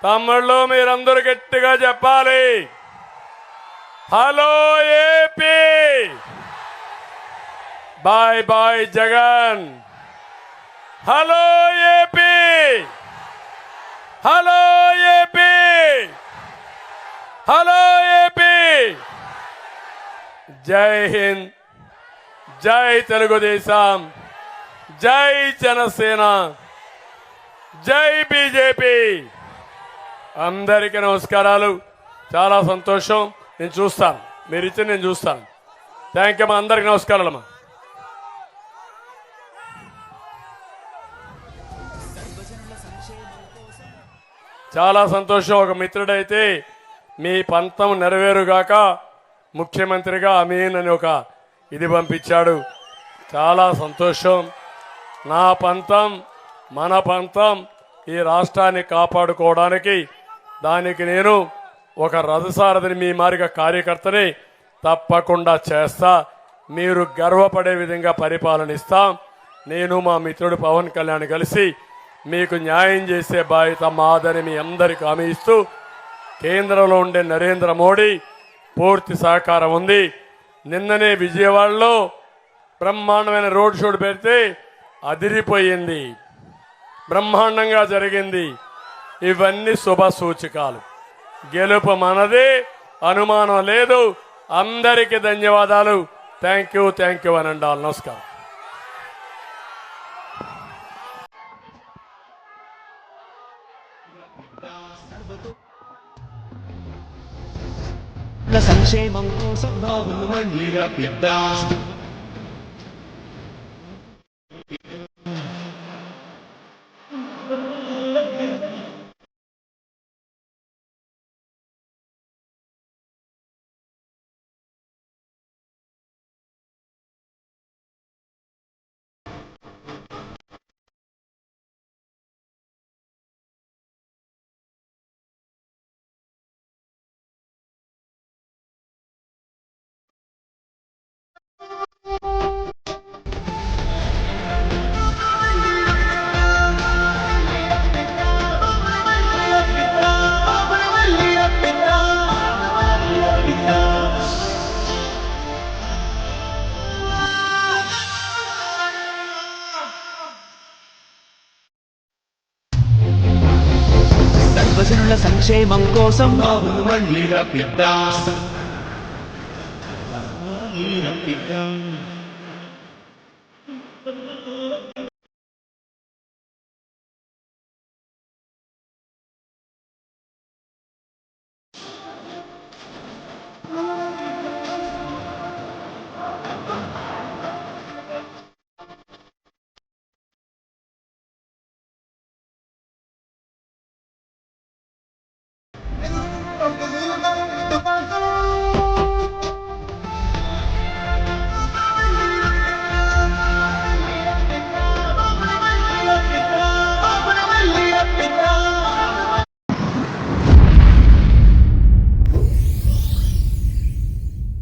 తమ్ముళ్ళు మీరందరూ గట్టిగా చెప్పాలి. Hello AP, bye bye Jagan. Hello AP, hello AP, hello AP. Jai Hind, జై తెలుగుదేశం, జై జనసేన, జై బీజేపీ. అందరికీ నమస్కారాలు. చాలా సంతోషం. నేను చూస్తాను, మీరు ఇచ్చి నేను చూస్తాను. థ్యాంక్ యూ అమ్మా. అందరికీ నమస్కారాలమ్మా. చాలా సంతోషం. ఒక మిత్రుడైతే మీ పంతం నెరవేరుగాక ముఖ్యమంత్రిగా అమీన్ అని ఒక ఇది పంపించాడు. చాలా సంతోషం. నా పంతం, మన పంతం ఈ రాష్ట్రాన్ని కాపాడుకోవడానికి, దానికి నేను ఒక రథసారథిని, మీ మారిగా కార్యకర్తని తప్పకుండా చేస్తా. మీరు గర్వపడే విధంగా పరిపాలన ఇస్తాం. నేను మా మిత్రుడు పవన్ కళ్యాణ్ కలిసి మీకు న్యాయం చేసే బాధ్యత మాదని మీ అందరికీ హామీ ఇస్తూ, కేంద్రంలో ఉండే నరేంద్ర మోడీ పూర్తి సహకారం ఉంది. నిన్ననే విజయవాడలో బ్రహ్మాండమైన రోడ్ షో పెడితే అదిరిపోయింది, బ్రహ్మాండంగా జరిగింది. ఇవన్నీ శుభ సూచకాలు. గెలుపు మనదే, అనుమానం లేదు. అందరికీ ధన్యవాదాలు. థ్యాంక్ యూ అని అండాలి. నమస్కారం. సంక్షేమం కోసం సర్వజనుల సంక్షేమం కోసం మళ్ళీ రప్పిద్దాం.